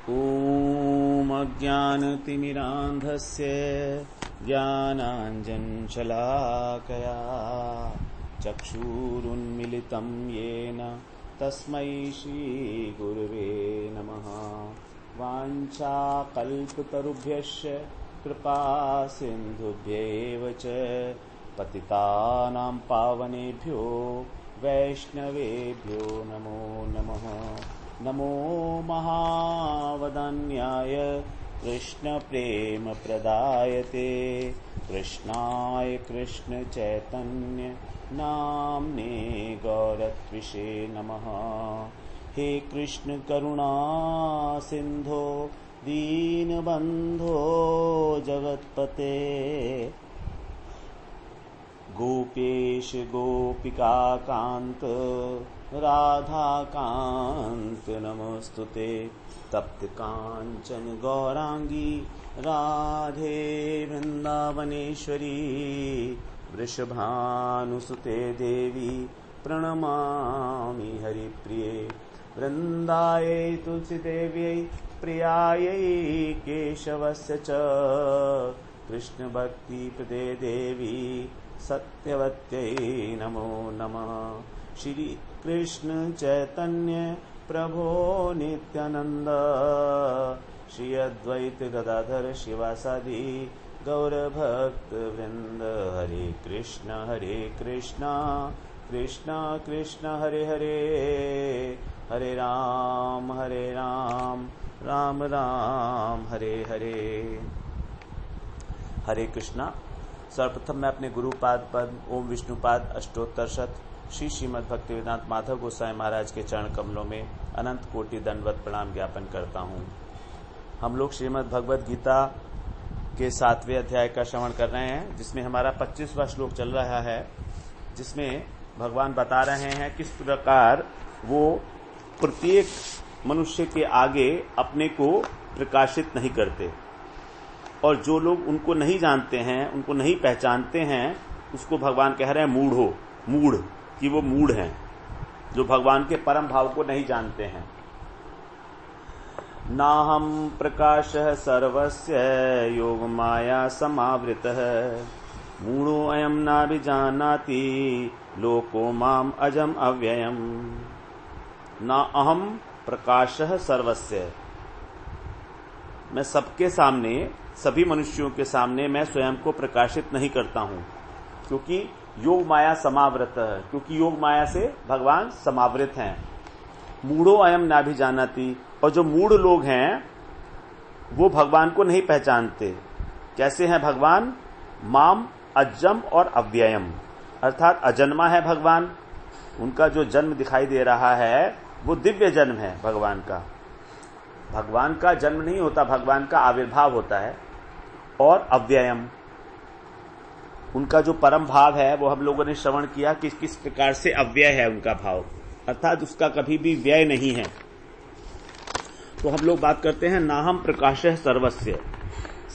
ॐ अज्ञानतिमिरान्धस्य ज्ञानाञ्जनशलाकया चक्षुरुन्मिलितं येन तस्मै श्रीगुरुवे नमः। वाञ्छाकल्पतरुभ्यश्च कृपासिन्धुभ्यैव च पतितानां पावनेभ्यो वैष्णवेभ्यो नमो नमः। नमो महावदन्याय कृष्णप्रेमप्रदायते कृष्णाय कृष्णचैतन्य नाम्ने गौरत्विषे नमः। हे कृष्ण करुणा सिंधो दीनबंधो जगत्पते गोपेश गोपिका कांत राधा कांत नमस्तुते। तप्त कांचन गौरांगी राधे वृंदावनेश्वरी वृषभानुसुते देवी प्रणमामि हरिप्रिये। वृंदायै तुलसीदेव्यै प्रियायै केशवस्य च कृष्णभक्तिप्रदे देवी सत्यवत्यै नमो नमः। श्री कृष्ण चैतन्य प्रभो नित्यानंद श्री अद्वैत गदाधर शिवासादि गौरभक्त वृंद। हरे कृष्ण कृष्ण कृष्ण हरे हरे, हरे राम राम राम हरे हरे। हरे कृष्णा। सर्वप्रथम मैं अपने गुरुपाद पद ओम विष्णुपाद अष्टोत्तर शत श्री श्रीमद् भक्तिवेदांत माधव गोसाई महाराज के चरण कमलों में अनंत कोटि दंडवत प्रणाम ज्ञापन करता हूँ। हम लोग श्रीमद् भगवद गीता के 7वें अध्याय का श्रवण कर रहे हैं, जिसमें हमारा 25वां श्लोक चल रहा है, जिसमें भगवान बता रहे हैं किस प्रकार वो प्रत्येक मनुष्य के आगे अपने को प्रकाशित नहीं करते, और जो लोग उनको नहीं जानते हैं, उनको नहीं पहचानते हैं, उसको भगवान कह रहे हैं मूढ़ कि वो मूढ़ हैं, जो भगवान के परम भाव को नहीं जानते हैं। नाहं प्रकाशः सर्वस्य योग माया समावृतः मूढ़ो अयम नाभिजानाति लोको माम अजम अव्ययम। ना अहम प्रकाशः सर्वस्य, मैं सबके सामने, सभी मनुष्यों के सामने मैं स्वयं को प्रकाशित नहीं करता हूं, क्योंकि योग माया समावृत है, क्योंकि योग माया से भगवान समावृत हैं। मूढ़ो अयम नाभिजानाति, और जो मूढ़ लोग हैं वो भगवान को नहीं पहचानते। कैसे हैं भगवान? माम अजम और अव्ययम, अर्थात अजन्मा है भगवान। उनका जो जन्म दिखाई दे रहा है वो दिव्य जन्म है भगवान का। भगवान का जन्म नहीं होता, भगवान का आविर्भाव होता है। और अव्ययम, उनका जो परम भाव है वो हम लोगों ने श्रवण किया कि किस प्रकार से अव्यय है उनका भाव, अर्थात उसका कभी भी व्यय नहीं है। तो हम लोग बात करते हैं नाहम प्रकाशः सर्वस्य,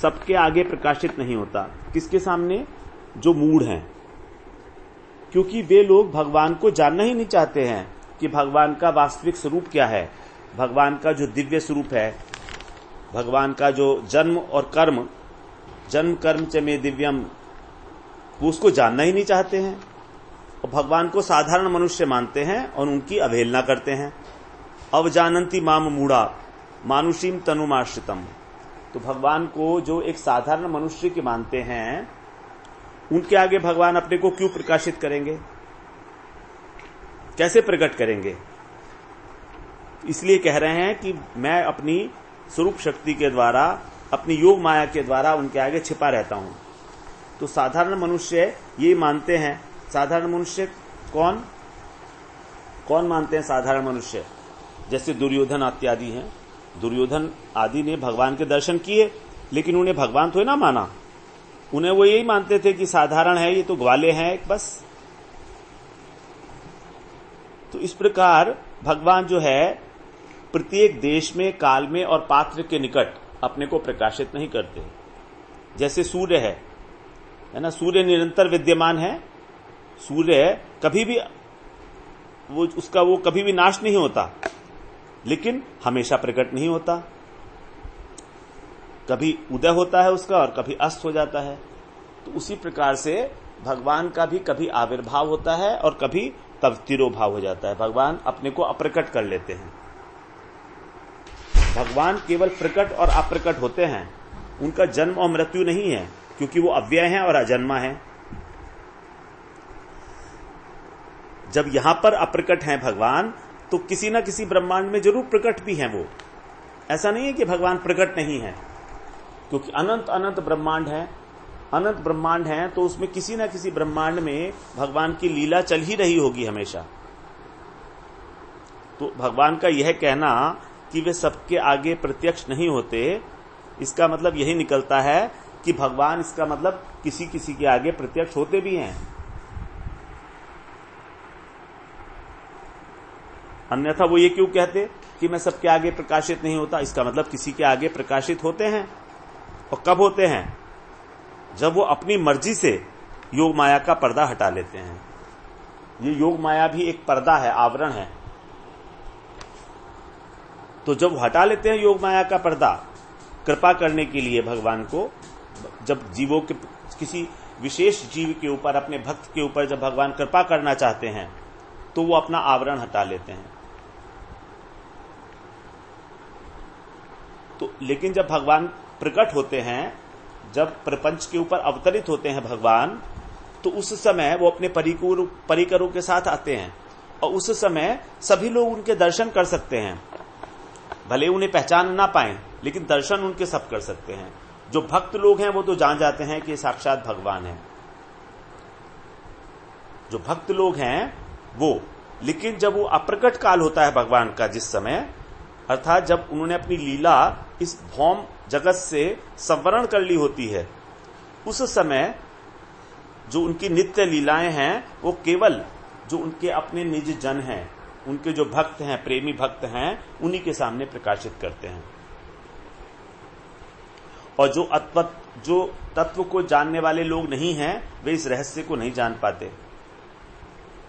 सबके आगे प्रकाशित नहीं होता। किसके सामने? जो मूढ़ हैं, क्योंकि वे लोग भगवान को जानना ही नहीं चाहते हैं कि भगवान का वास्तविक स्वरूप क्या है, भगवान का जो दिव्य स्वरूप है, भगवान का जो जन्म और कर्म, जन्म कर्म च में दिव्यम, वो उसको जानना ही नहीं चाहते हैं, और भगवान को साधारण मनुष्य मानते हैं और उनकी अवहेलना करते हैं। अवजानन्ति माम मूढ़ा मानुषीम तनुमाश्रितम, तो भगवान को जो एक साधारण मनुष्य के मानते हैं, उनके आगे भगवान अपने को क्यों प्रकाशित करेंगे, कैसे प्रकट करेंगे? इसलिए कह रहे हैं कि मैं अपनी स्वरूप शक्ति के द्वारा, अपनी योग माया के द्वारा उनके आगे छिपा रहता हूं। तो साधारण मनुष्य ये मानते हैं। साधारण मनुष्य कौन मानते हैं? साधारण मनुष्य जैसे दुर्योधन इत्यादि हैं। दुर्योधन आदि ने भगवान के दर्शन किए, लेकिन उन्हें भगवान तो ना माना। उन्हें वो यही मानते थे कि साधारण है, ये तो ग्वाले हैं बस। तो इस प्रकार भगवान जो है प्रत्येक देश में, काल में और पात्र के निकट अपने को प्रकाशित नहीं करते। जैसे सूर्य है ना, सूर्य निरंतर विद्यमान है। सूर्य कभी भी वो कभी भी नाश नहीं होता, लेकिन हमेशा प्रकट नहीं होता। कभी उदय होता है उसका और कभी अस्त हो जाता है। तो उसी प्रकार से भगवान का भी कभी आविर्भाव होता है और कभी तब तिरोभाव हो जाता है। भगवान अपने को अप्रकट कर लेते हैं। भगवान केवल प्रकट और अप्रकट होते हैं, उनका जन्म और मृत्यु नहीं है, क्योंकि वो अव्यय है और अजन्मा है। जब यहां पर अप्रकट हैं भगवान, तो किसी न किसी ब्रह्मांड में जरूर प्रकट भी हैं वो। ऐसा नहीं है कि भगवान प्रकट नहीं है, क्योंकि अनंत अनंत ब्रह्मांड है। अनंत ब्रह्मांड है तो उसमें किसी न किसी ब्रह्मांड में भगवान की लीला चल ही रही होगी हमेशा। तो भगवान का यह कहना कि वे सबके आगे प्रत्यक्ष नहीं होते, इसका मतलब यही निकलता है कि भगवान, इसका मतलब किसी किसी के आगे प्रत्यक्ष होते भी हैं। अन्यथा वो ये क्यों कहते कि मैं सबके आगे प्रकाशित नहीं होता? इसका मतलब किसी के आगे प्रकाशित होते हैं। और कब होते हैं? जब वो अपनी मर्जी से योग माया का पर्दा हटा लेते हैं। ये योग माया भी एक पर्दा है, आवरण है। तो जब हटा लेते हैं योग माया का पर्दा, कृपा करने के लिए भगवान को, जब जीवों के किसी विशेष जीव के ऊपर, अपने भक्त के ऊपर जब भगवान कृपा करना चाहते हैं, तो वो अपना आवरण हटा लेते हैं। तो लेकिन जब भगवान प्रकट होते हैं, जब प्रपंच के ऊपर अवतरित होते हैं भगवान, तो उस समय वो अपने परिकरों के साथ आते हैं और उस समय सभी लोग उनके दर्शन कर सकते हैं। भले उन्हें पहचान ना पाएं, लेकिन दर्शन उनके सब कर सकते हैं। जो भक्त लोग हैं वो तो जान जाते हैं कि साक्षात भगवान है, जो भक्त लोग हैं वो। लेकिन जब वो अप्रकट काल होता है भगवान का, जिस समय, अर्थात जब उन्होंने अपनी लीला इस भौम जगत से संवरण कर ली होती है, उस समय जो उनकी नित्य लीलाएं हैं वो केवल जो उनके अपने निज जन हैं, उनके जो भक्त हैं, प्रेमी भक्त हैं, उन्हीं के सामने प्रकाशित करते हैं। और जो तत्व को जानने वाले लोग नहीं हैं, वे इस रहस्य को नहीं जान पाते।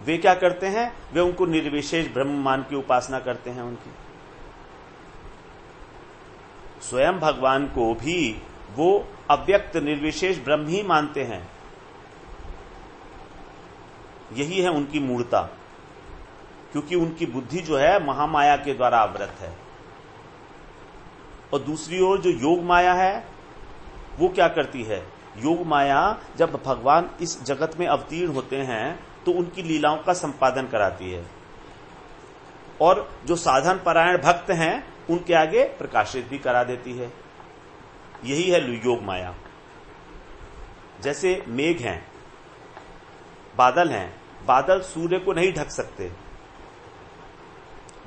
वे क्या करते हैं? वे उनको निर्विशेष ब्रह्म मान की उपासना करते हैं। उनकी स्वयं भगवान को भी वो अव्यक्त निर्विशेष ब्रह्म ही मानते हैं। यही है उनकी मूर्ता, क्योंकि उनकी बुद्धि जो है महामाया के द्वारा आवृत है। और दूसरी ओर जो योग माया है, वो क्या करती है? योग माया जब भगवान इस जगत में अवतीर्ण होते हैं तो उनकी लीलाओं का संपादन कराती है, और जो साधन परायण भक्त हैं उनके आगे प्रकाशित भी करा देती है। यही है योग माया। जैसे मेघ हैं, बादल हैं, बादल सूर्य को नहीं ढक सकते।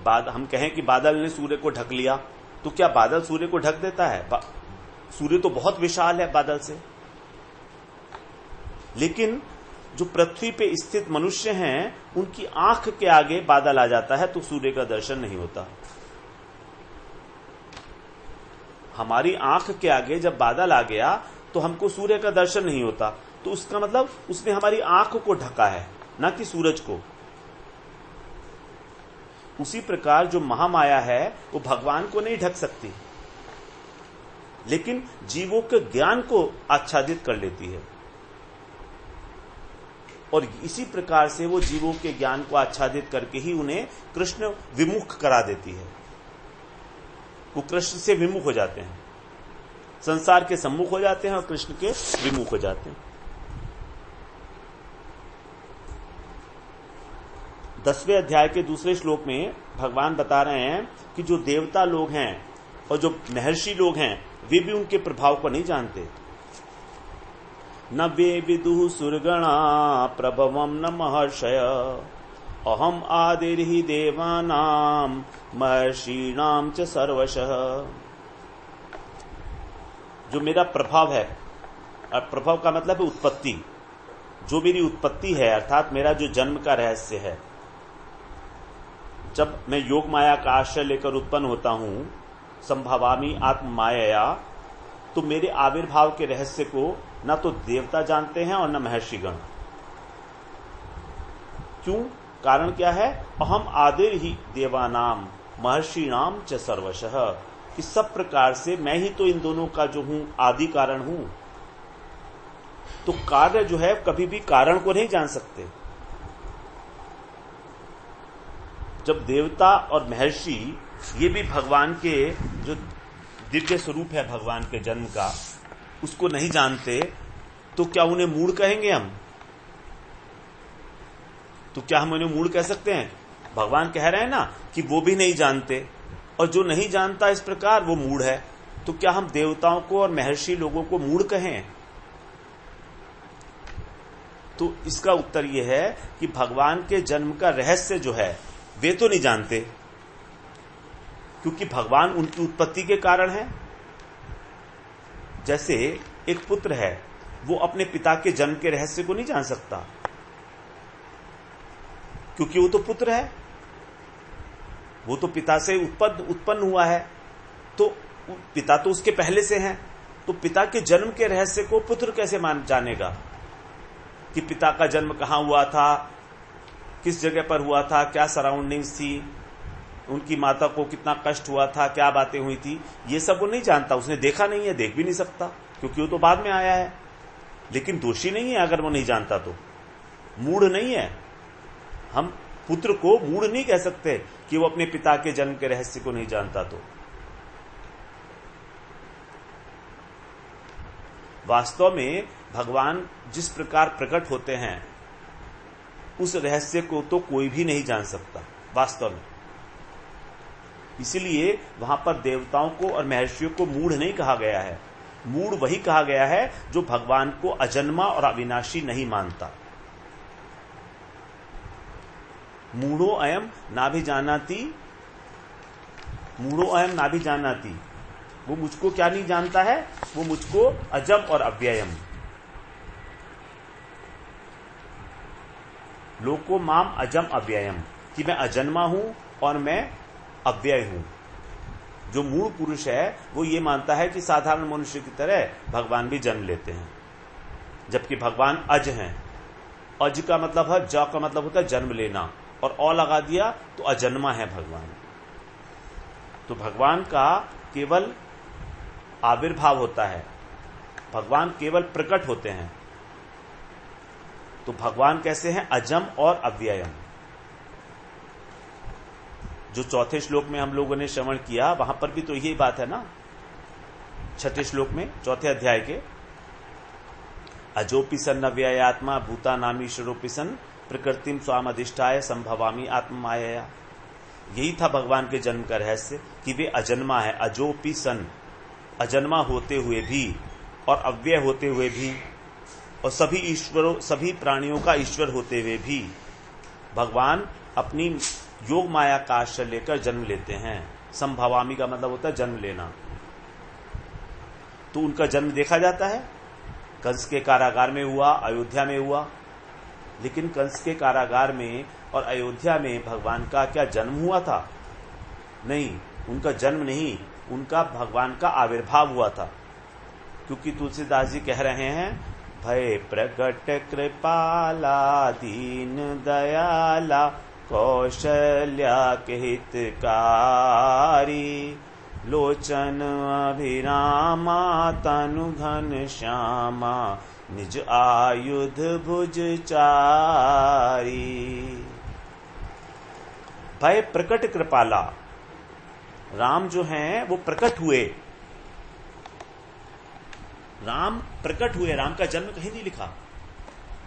हम कहें कि बादल ने सूर्य को ढक लिया, तो क्या बादल सूर्य को ढक देता है? सूर्य तो बहुत विशाल है बादल से। लेकिन जो पृथ्वी पे स्थित मनुष्य हैं, उनकी आंख के आगे बादल आ जाता है तो सूर्य का दर्शन नहीं होता। हमारी आंख के आगे जब बादल आ गया तो हमको सूर्य का दर्शन नहीं होता। तो उसका मतलब उसने हमारी आंख को ढका है, ना कि सूरज को। उसी प्रकार जो महामाया है वो भगवान को नहीं ढक सकती, लेकिन जीवों के ज्ञान को आच्छादित कर लेती है। और इसी प्रकार से वो जीवों के ज्ञान को आच्छादित करके ही उन्हें कृष्ण विमुख करा देती है। वो कृष्ण से विमुख हो जाते हैं, संसार के सम्मुख हो जाते हैं और कृष्ण के विमुख हो जाते हैं। 10वें अध्याय के दूसरे श्लोक में भगवान बता रहे हैं कि जो देवता लोग हैं और जो महर्षि लोग हैं, वे भी उनके प्रभाव को नहीं जानते। न वे विदुः सुरगणा प्रभवम न महर्षय, अहम आदिर्हि देवानाम महर्षीणाम च सर्वशः। जो मेरा प्रभाव है, और प्रभाव का मतलब है उत्पत्ति, जो मेरी उत्पत्ति है, अर्थात मेरा जो जन्म का रहस्य है। जब मैं योग माया का आश्रय लेकर उत्पन्न होता हूं, संभवामि आत्म माया, तो मेरे आविर्भाव के रहस्य को न तो देवता जानते हैं और न महर्षिगण। क्यों? कारण क्या है? अहम आदिर ही देवानाम महर्षिणाम च सर्वशः। कि सब प्रकार से मैं ही तो इन दोनों का जो हूं आदि कारण हूं, तो कार्य जो है कभी भी कारण को नहीं जान सकते। जब देवता और महर्षि ये भी भगवान के जो दिव्य स्वरूप है भगवान के जन्म का उसको नहीं जानते, तो क्या उन्हें मूढ़ कहेंगे हम? तो क्या हम उन्हें मूढ़ कह सकते हैं? भगवान कह रहे हैं ना कि वो भी नहीं जानते, और जो नहीं जानता इस प्रकार वो मूढ़ है। तो क्या हम देवताओं को और महर्षि लोगों को मूढ़ कहें? तो इसका उत्तर यह है कि भगवान के जन्म का रहस्य जो है वे तो नहीं जानते, क्योंकि भगवान उनकी उत्पत्ति के कारण है। जैसे एक पुत्र है, वो अपने पिता के जन्म के रहस्य को नहीं जान सकता, क्योंकि वो तो पुत्र है, वो तो पिता से उत्पन्न हुआ है, तो पिता तो उसके पहले से हैं। तो पिता के जन्म के रहस्य को पुत्र कैसे जानेगा कि पिता का जन्म कहां हुआ था, किस जगह पर हुआ था, क्या सराउंडिंग्स थी, उनकी माता को कितना कष्ट हुआ था, क्या बातें हुई थी, ये सब वो नहीं जानता। उसने देखा नहीं है, देख भी नहीं सकता, क्योंकि वो तो बाद में आया है। लेकिन दोषी नहीं है अगर वो नहीं जानता, तो मूढ़ नहीं है। हम पुत्र को मूढ़ नहीं कह सकते कि वो अपने पिता के जन्म के रहस्य को नहीं जानता। तो वास्तव में भगवान जिस प्रकार प्रकट होते हैं उस रहस्य को तो कोई भी नहीं जान सकता वास्तव में। इसलिए वहां पर देवताओं को और महर्षियों को मूढ़ नहीं कहा गया है। मूढ़ वही कहा गया है जो भगवान को अजन्मा और अविनाशी नहीं मानता। मूढ़ो अयम नाभिजानाति, मूढ़ो अयम नाभिजानाति, वो मुझको क्या नहीं जानता है? वो मुझको अजम और अव्ययम, लोको माम अजम अव्ययम, कि मैं अजन्मा हूं और मैं अव्यय हूं। जो मूढ़ पुरुष है वो ये मानता है कि साधारण मनुष्य की तरह भगवान भी जन्म लेते हैं, जबकि भगवान अज हैं। अज का मतलब है, ज का मतलब होता है जन्म लेना, और अ लगा दिया तो अजन्मा है भगवान। तो भगवान का केवल आविर्भाव होता है, भगवान केवल प्रकट होते हैं। तो भगवान कैसे हैं? अजम और अव्ययम। जो चौथे श्लोक में हम लोगों ने श्रवण किया वहां पर भी तो यही बात है ना, छठे श्लोक में चौथे अध्याय के, अजोपि सन अव्ययात्मा भूता नामीश्वरोपि सन प्रकृतिम स्वाम अधिष्ठाय संभवामी आत्ममाया। यही था भगवान के जन्म का रहस्य कि वे अजन्मा है। अजोपि सन, अजन्मा होते हुए भी और अव्यय होते हुए भी और सभी प्राणियों का ईश्वर होते हुए भी भगवान अपनी योग माया का आश्रय लेकर जन्म लेते हैं। संभवामी का मतलब होता है जन्म लेना। तो उनका जन्म देखा जाता है, कंस के कारागार में हुआ, अयोध्या में हुआ। लेकिन कंस के कारागार में और अयोध्या में भगवान का क्या जन्म हुआ था? नहीं, उनका जन्म नहीं, उनका भगवान का आविर्भाव हुआ था। क्योंकि तुलसीदास जी कह रहे हैं, भय प्रकट कृपाला दीन दयाला कौशल्या के हितकारी, लोचन अभिरामा तनु घन श्यामा निज आयुध भुज चारी। भय प्रकट कृपाला, राम जो हैं वो प्रकट हुए, राम प्रकट हुए, राम का जन्म कहीं नहीं लिखा।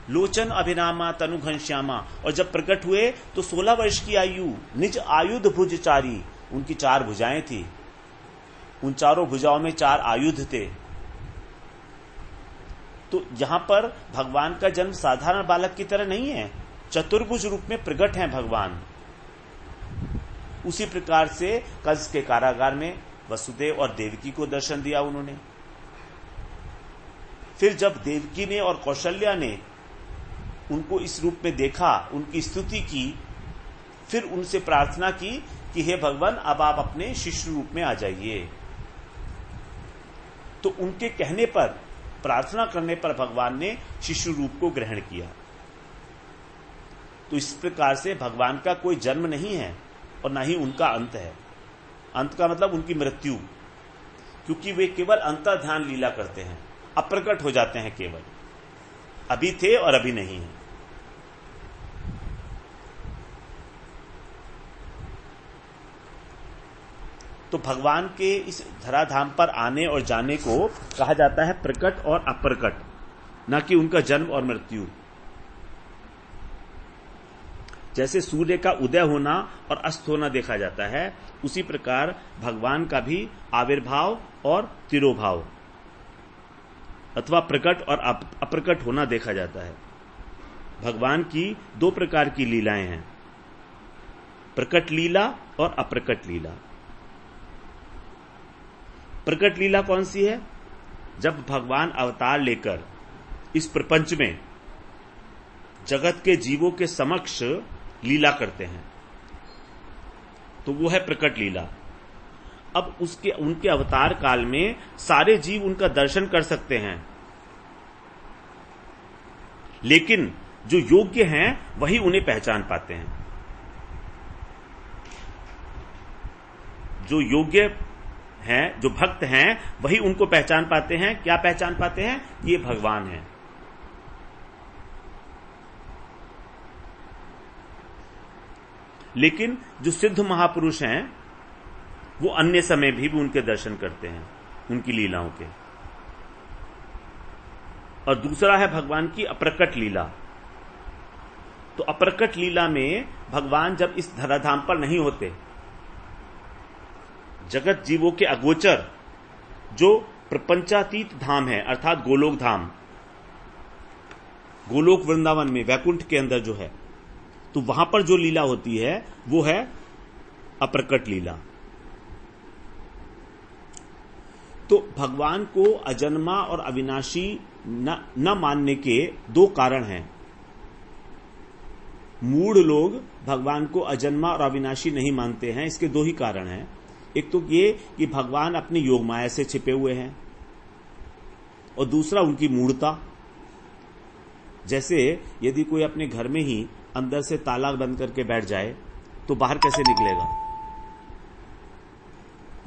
लोचन अभिरामा तनु घनश्यामा, और जब प्रकट हुए तो 16 वर्ष की आयु, निज आयुध भुज चारी, उनकी 4 भुजाएं थी, उन चारों भुजाओं में 4 आयुध थे। तो यहां पर भगवान का जन्म साधारण बालक की तरह नहीं है, चतुर्भुज रूप में प्रकट हैं भगवान। उसी प्रकार से कंस के कारागार में वसुदेव और देवकी को दर्शन दिया उन्होंने। फिर जब देवकी ने और कौशल्या ने उनको इस रूप में देखा, उनकी स्तुति की, फिर उनसे प्रार्थना की कि हे भगवान अब आप अपने शिष्य रूप में आ जाइए। तो उनके कहने पर, प्रार्थना करने पर भगवान ने शिशु रूप को ग्रहण किया। तो इस प्रकार से भगवान का कोई जन्म नहीं है और ना ही उनका अंत है। अंत का मतलब उनकी मृत्यु, क्योंकि वे केवल अंतर्ध्यान लीला करते हैं, अप्रकट हो जाते हैं, केवल अभी थे और अभी नहीं है। तो भगवान के इस धराधाम पर आने और जाने को कहा जाता है प्रकट और अप्रकट, न कि उनका जन्म और मृत्यु। जैसे सूर्य का उदय होना और अस्त होना देखा जाता है, उसी प्रकार भगवान का भी आविर्भाव और तिरोभाव अथवा प्रकट और अप्रकट होना देखा जाता है। भगवान की दो प्रकार की लीलाएं हैं, प्रकट लीला और अप्रकट लीला। प्रकट लीला कौन सी है? जब भगवान अवतार लेकर इस प्रपंच में जगत के जीवों के समक्ष लीला करते हैं, तो वो है प्रकट लीला। अब उनके अवतार काल में सारे जीव उनका दर्शन कर सकते हैं, लेकिन जो योग्य हैं वही उन्हें पहचान पाते हैं। जो योग्य हैं, जो भक्त हैं, वही उनको पहचान पाते हैं। क्या पहचान पाते हैं? ये भगवान हैं। लेकिन जो सिद्ध महापुरुष हैं, वो अन्य समय भी उनके दर्शन करते हैं, उनकी लीलाओं के। और दूसरा है भगवान की अप्रकट लीला। तो अप्रकट लीला में भगवान जब इस धराधाम पर नहीं होते, जगत जीवों के अगोचर जो प्रपंचातीत धाम है, अर्थात गोलोक धाम, गोलोक वृंदावन में वैकुंठ के अंदर जो है, तो वहां पर जो लीला होती है वो है अप्रकट लीला। तो भगवान को अजन्मा और अविनाशी न मानने के दो कारण हैं। मूढ़ लोग भगवान को अजन्मा और अविनाशी नहीं मानते हैं, इसके दो ही कारण हैं। एक तो ये कि भगवान अपनी योग माया से छिपे हुए हैं, और दूसरा उनकी मूढ़ता। जैसे यदि कोई अपने घर में ही अंदर से ताला बंद करके बैठ जाए तो बाहर कैसे निकलेगा?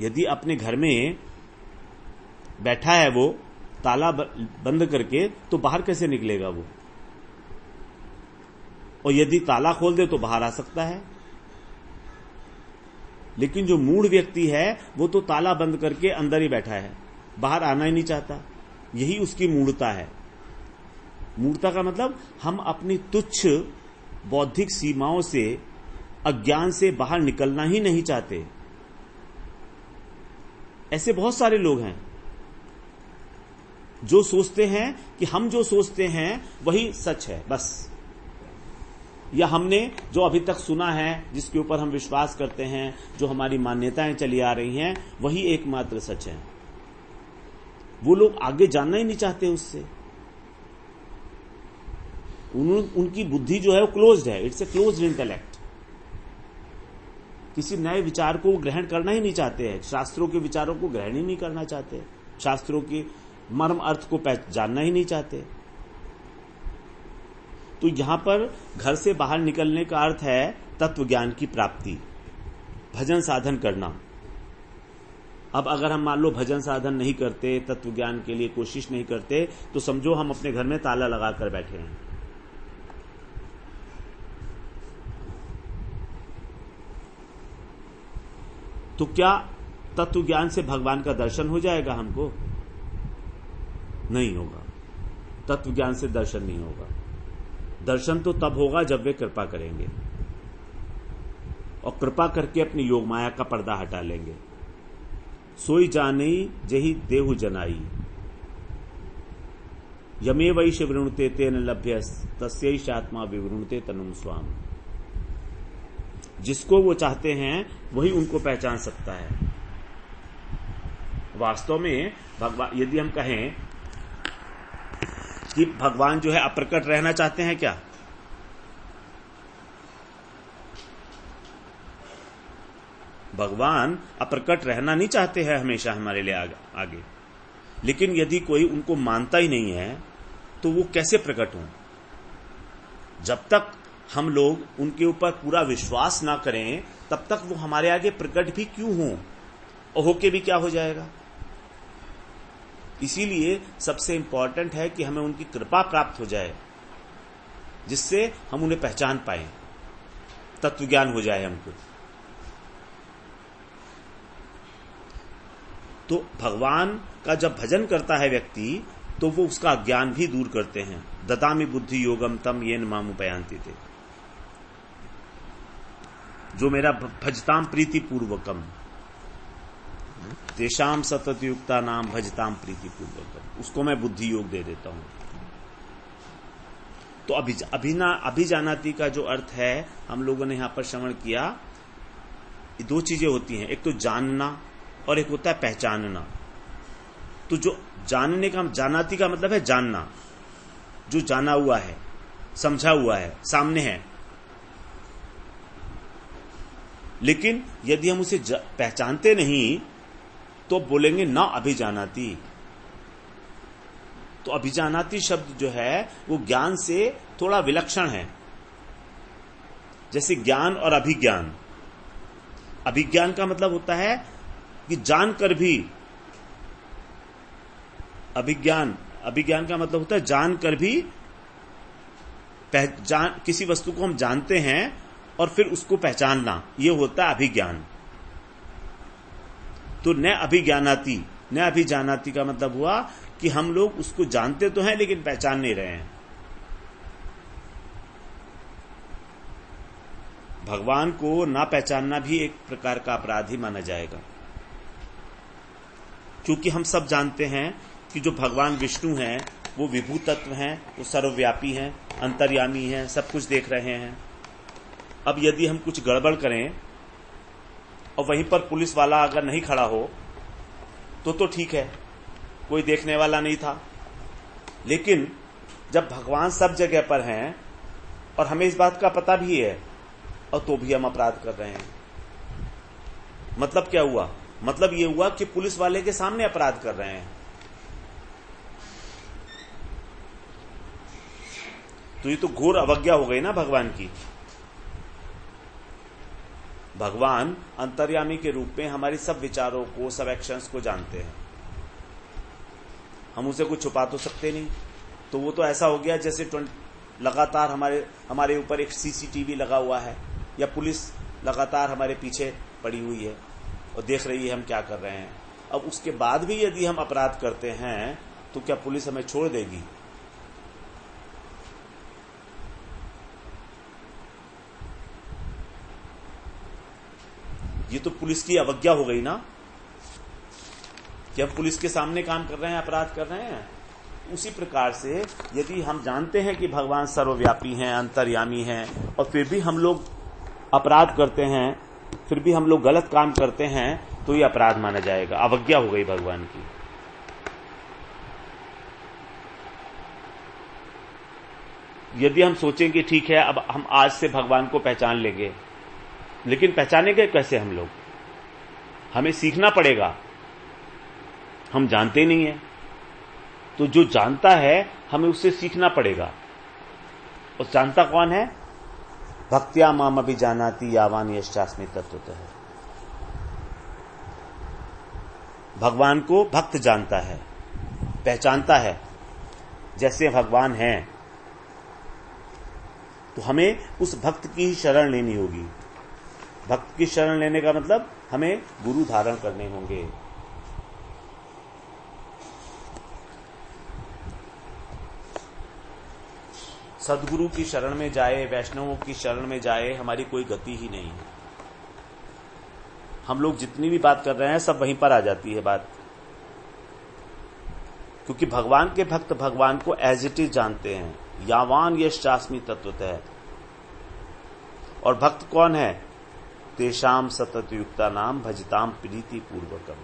यदि अपने घर में बैठा है वो ताला बंद करके, तो बाहर कैसे निकलेगा वो? और यदि ताला खोल दे तो बाहर आ सकता है। लेकिन जो मूढ़ व्यक्ति है वो तो ताला बंद करके अंदर ही बैठा है, बाहर आना ही नहीं चाहता। यही उसकी मूढ़ता है। मूढ़ता का मतलब हम अपनी तुच्छ बौद्धिक सीमाओं से, अज्ञान से बाहर निकलना ही नहीं चाहते। ऐसे बहुत सारे लोग हैं जो सोचते हैं कि हम जो सोचते हैं वही सच है बस, या हमने जो अभी तक सुना है, जिसके ऊपर हम विश्वास करते हैं, जो हमारी मान्यताएं चली आ रही हैं, वही एकमात्र सच है। वो लोग आगे जानना ही नहीं चाहते उससे। उनकी बुद्धि जो है वो क्लोज्ड है, इट्स ए क्लोज्ड इंटेलेक्ट। किसी नए विचार को ग्रहण करना ही नहीं चाहते हैं, शास्त्रों के विचारों को ग्रहण ही नहीं करना चाहते, शास्त्रों की मर्म अर्थ को जानना ही नहीं चाहते। तो यहां पर घर से बाहर निकलने का अर्थ है तत्व ज्ञान की प्राप्ति, भजन साधन करना। अब अगर हम मान लो भजन साधन नहीं करते, तत्व ज्ञान के लिए कोशिश नहीं करते, तो समझो हम अपने घर में ताला लगाकर बैठे हैं। तो क्या तत्व ज्ञान से भगवान का दर्शन हो जाएगा हमको? नहीं होगा। तत्व ज्ञान से दर्शन नहीं होगा। दर्शन तो तब होगा जब वे कृपा करेंगे, और कृपा करके अपनी योग माया का पर्दा हटा लेंगे। सोई जानी जही देहु जनाई, यमे वही शिवृणुते तेन लभ्य तस्यैषात्मा विवृणुते तनुम स्वाम। जिसको वो चाहते हैं वही उनको पहचान सकता है। वास्तव में भगवान, यदि हम कहें कि भगवान जो है अप्रकट रहना चाहते हैं क्या? भगवान अप्रकट रहना नहीं चाहते हैं हमेशा हमारे लिए आगे। लेकिन यदि कोई उनको मानता ही नहीं है तो वो कैसे प्रकट हों? जब तक हम लोग उनके ऊपर पूरा विश्वास ना करें, तब तक वो हमारे आगे प्रकट भी क्यों हों? और होके भी क्या हो जाएगा? इसीलिए सबसे इंपॉर्टेंट है कि हमें उनकी कृपा प्राप्त हो जाए, जिससे हम उन्हें पहचान पाए, तत्व ज्ञान हो जाए हमको। तो भगवान का जब भजन करता है व्यक्ति, तो वो उसका अज्ञान भी दूर करते हैं। ददामि बुद्धि योगम तम येन मामुपयांति थे, जो मेरा भजताम प्रीति पूर्वकम, तेषाम सतत युक्ता नाम भजताम प्रीति पूर्वकम, उसको मैं बुद्धि योग दे देता हूं। तो अभिजानाति का जो अर्थ है हम लोगों ने यहां पर श्रवण किया, दो चीजें होती हैं, एक तो जानना और एक होता है पहचानना। तो जो जानने का, जानाति का मतलब है जानना, जो जाना हुआ है, समझा हुआ है, सामने है। लेकिन यदि हम उसे पहचानते नहीं तो बोलेंगे ना अभिजानाति। तो अभिजानाति शब्द जो है वो ज्ञान से थोड़ा विलक्षण है। जैसे ज्ञान और अभिज्ञान। अभिज्ञान का मतलब होता है कि जानकर भी, अभिज्ञान का मतलब होता है जानकर भी, किसी वस्तु को हम जानते हैं और फिर उसको पहचानना, ये होता है अभिज्ञान। तो न अभिजानाति का मतलब हुआ कि हम लोग उसको जानते तो हैं लेकिन पहचान नहीं रहे हैं। भगवान को ना पहचानना भी एक प्रकार का अपराध ही माना जाएगा, क्योंकि हम सब जानते हैं कि जो भगवान विष्णु हैं वो विभू तत्व हैं, वो सर्वव्यापी हैं, अंतर्यामी हैं, सब कुछ देख रहे हैं। अब यदि हम कुछ गड़बड़ करें और वहीं पर पुलिस वाला अगर नहीं खड़ा हो तो ठीक है, कोई देखने वाला नहीं था। लेकिन जब भगवान सब जगह पर हैं और हमें इस बात का पता भी है और तो भी हम अपराध कर रहे हैं, मतलब क्या हुआ? मतलब ये हुआ कि पुलिस वाले के सामने अपराध कर रहे हैं। तो ये तो घोर अवज्ञा हो गई ना भगवान की। भगवान अंतर्यामी के रूप में हमारी सब विचारों को, सब एक्शंस को जानते हैं। हम उसे कुछ छुपा तो सकते नहीं। तो वो तो ऐसा हो गया जैसे लगातार हमारे ऊपर एक सीसीटीवी लगा हुआ है, या पुलिस लगातार हमारे पीछे पड़ी हुई है और देख रही है हम क्या कर रहे हैं। अब उसके बाद भी यदि हम अपराध करते हैं तो क्या पुलिस हमें छोड़ देगी? ये तो पुलिस की अवज्ञा हो गई ना, कि हम पुलिस के सामने काम कर रहे हैं, अपराध कर रहे हैं। उसी प्रकार से यदि हम जानते हैं कि भगवान सर्वव्यापी हैं, अंतर्यामी हैं, और फिर भी हम लोग अपराध करते हैं, फिर भी हम लोग गलत काम करते हैं, तो ये अपराध माना जाएगा, अवज्ञा हो गई भगवान की। यदि हम सोचें कि ठीक है, अब हम आज से भगवान को पहचान लेंगे, लेकिन पहचानेंगे कैसे हम लोग? हमें सीखना पड़ेगा, हम जानते नहीं है। तो जो जानता है हमें उससे सीखना पड़ेगा। और जानता कौन है? भक्त्या माम अभिजानाति यावान यश्चास्मि तत्वतः। भगवान को भक्त जानता है, पहचानता है जैसे भगवान हैं। तो हमें उस भक्त की ही शरण लेनी होगी। भक्त की शरण लेने का मतलब हमें गुरु धारण करने होंगे। सदगुरु की शरण में जाए, वैष्णवों की शरण में जाए, हमारी कोई गति ही नहीं है। हम लोग जितनी भी बात कर रहे हैं सब वहीं पर आ जाती है बात, क्योंकि भगवान के भक्त भगवान को एज इट इज जानते हैं। यावान यश्चास्मि तत्वतः। और भक्त कौन है? तेषाम सतत युक्ता नाम भजताम प्रीति पूर्वकम।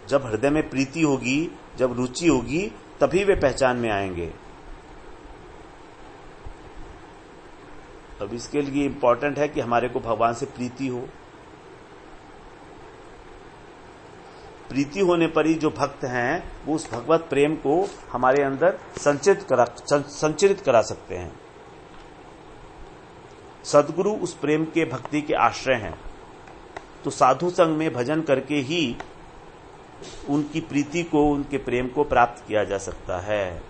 जब हृदय में प्रीति होगी, जब रुचि होगी, तभी वे पहचान में आएंगे। अब इसके लिए इंपॉर्टेंट है कि हमारे को भगवान से प्रीति हो। प्रीति होने पर ही जो भक्त हैं वो उस भगवत प्रेम को हमारे अंदर संचरित करा सकते हैं। सद्गुरु उस प्रेम के, भक्ति के आश्रय हैं। तो साधु संग में भजन करके ही उनकी प्रीति को, उनके प्रेम को प्राप्त किया जा सकता है।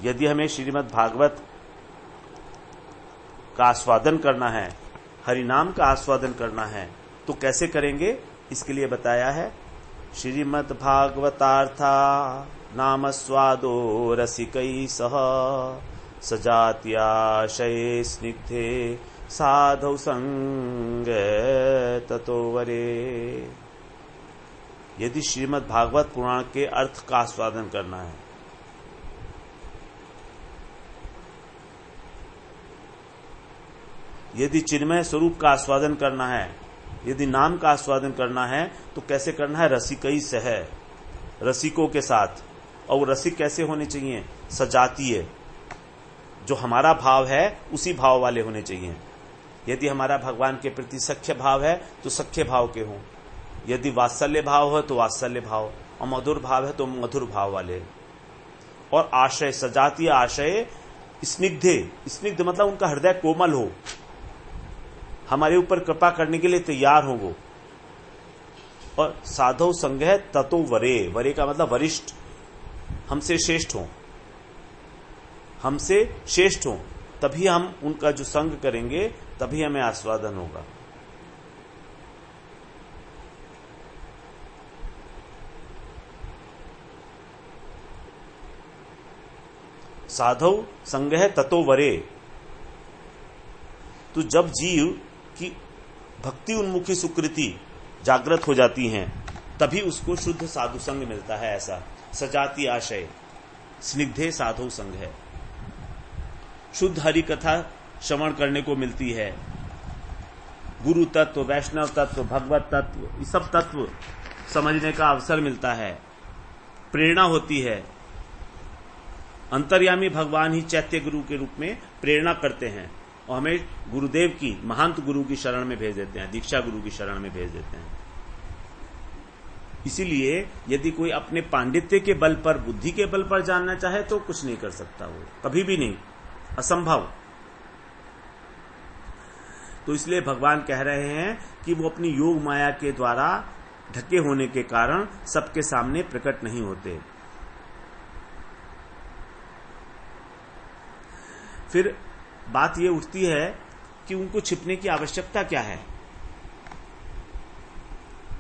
यदि हमें श्रीमद् भागवत का आस्वादन करना है, हरिनाम का आस्वादन करना है, तो कैसे करेंगे? इसके लिए बताया है श्रीमद् भागवतार्था नाम स्वादो रसिकै सह सजात्याशये स्निग्धे साधौ संगे ततो वरे। यदि श्रीमद् भागवत पुराण के अर्थ का आस्वादन करना है, यदि चिन्मय स्वरूप का आस्वादन करना है, यदि नाम का आस्वादन करना है, तो कैसे करना है? रसिकई सह, रसिकों के साथ। और रसिक कैसे होने चाहिए? सजातीय, जो हमारा भाव है उसी भाव वाले होने चाहिए। यदि हमारा भगवान के प्रति सख्य भाव है तो सख्य भाव के हों, यदि वात्सल्य भाव है तो वात्सल्य भाव, और मधुर भाव है तो मधुर भाव वाले। और आशय, सजातीय आशय स्निग्धे, स्निग्ध मतलब उनका हृदय कोमल हो, हमारे ऊपर कृपा करने के लिए तैयार हो वो। और साधव संग है ततो वरे, वरे का मतलब वरिष्ठ, हमसे श्रेष्ठ हो, हमसे श्रेष्ठ हो, तभी हम उनका जो संग करेंगे तभी हमें आस्वादन होगा। साधव संग है ततो वरे। तो जब जीव की भक्ति उन्मुखी सुकृति जागृत हो जाती हैं, तभी उसको शुद्ध साधु संग मिलता है। ऐसा सजाती आशय स्निग्धे साधु संग है, शुद्ध हरि कथा श्रवण करने को मिलती है। गुरु तत्व, वैष्णव तत्व, भगवत तत्व, ये सब तत्व समझने का अवसर मिलता है, प्रेरणा होती है। अंतर्यामी भगवान ही चैत्य गुरु के रूप में प्रेरणा करते हैं और हमें गुरुदेव की, महंत गुरु की शरण में भेज देते हैं, दीक्षा गुरु की शरण में भेज देते हैं। इसीलिए यदि कोई अपने पांडित्य के बल पर, बुद्धि के बल पर जानना चाहे तो कुछ नहीं कर सकता, वो कभी भी नहीं, असंभव। तो इसलिए भगवान कह रहे हैं कि वो अपनी योग माया के द्वारा ढके होने के कारण सबके सामने प्रकट नहीं होते। फिर बात ये उठती है कि उनको छिपने की आवश्यकता क्या है।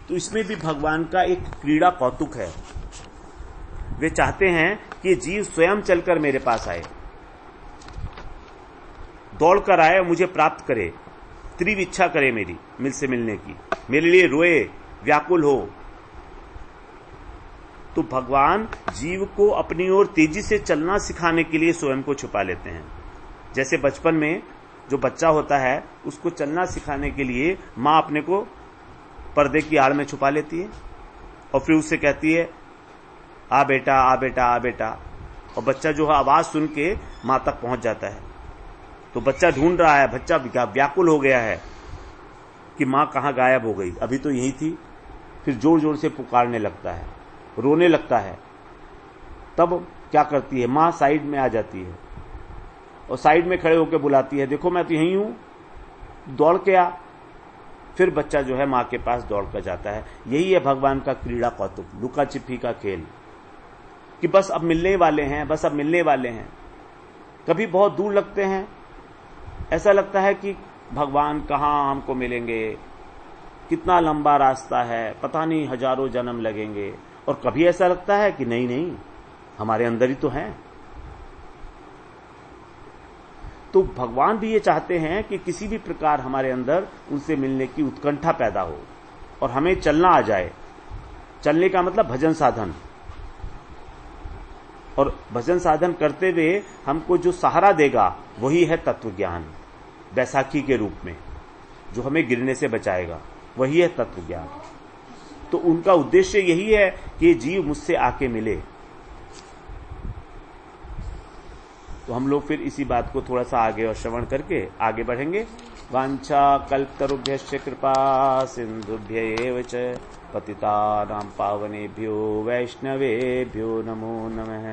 तो इसमें भी भगवान का एक क्रीड़ा कौतुक है। वे चाहते हैं कि जीव स्वयं चलकर मेरे पास आए, दौड़कर आए और मुझे प्राप्त करे, तीव्र इच्छा करे मेरी से मिलने की, मेरे लिए रोए, व्याकुल हो। तो भगवान जीव को अपनी ओर तेजी से चलना सिखाने के लिए स्वयं को छुपा लेते हैं। जैसे बचपन में जो बच्चा होता है उसको चलना सिखाने के लिए माँ अपने को पर्दे की आड़ में छुपा लेती है और फिर उससे कहती है आ बेटा, आ बेटा, आ बेटा, और बच्चा जो है आवाज सुन के माँ तक पहुंच जाता है। तो बच्चा ढूंढ रहा है, बच्चा व्याकुल हो गया है कि माँ कहाँ गायब हो गई, अभी तो यही थी। फिर जोर जोर से पुकारने लगता है, रोने लगता है। तब क्या करती है माँ? साइड में आ जाती है और साइड में खड़े होकर बुलाती है, देखो मैं तो यहीं हूं, दौड़ के आ। फिर बच्चा जो है माँ के पास दौड़ कर जाता है। यही है भगवान का क्रीड़ा कौतुक, लुका छिपी का खेल, कि बस अब मिलने वाले हैं, बस अब मिलने वाले हैं। कभी बहुत दूर लगते हैं, ऐसा लगता है कि भगवान कहाँ हमको मिलेंगे, कितना लंबा रास्ता है, पता नहीं हजारों जन्म लगेंगे। और कभी ऐसा लगता है कि नहीं नहीं, हमारे अंदर ही तो हैं। तो भगवान भी ये चाहते हैं कि किसी भी प्रकार हमारे अंदर उनसे मिलने की उत्कंठा पैदा हो और हमें चलना आ जाए। चलने का मतलब भजन साधन, और भजन साधन करते हुए हमको जो सहारा देगा वही है तत्व ज्ञान, बैसाखी के रूप में जो हमें गिरने से बचाएगा, वही है तत्व ज्ञान। तो उनका उद्देश्य यही है कि जीव मुझसे आके मिले। तो हम लोग फिर इसी बात को थोड़ा सा आगे और श्रवण करके आगे बढ़ेंगे। वांछा कल्पतरुभ्यश्च कृपा सिंधुभ्यैव च पतितानां पावनेभ्यो वैष्णवेभ्यो नमो नमः।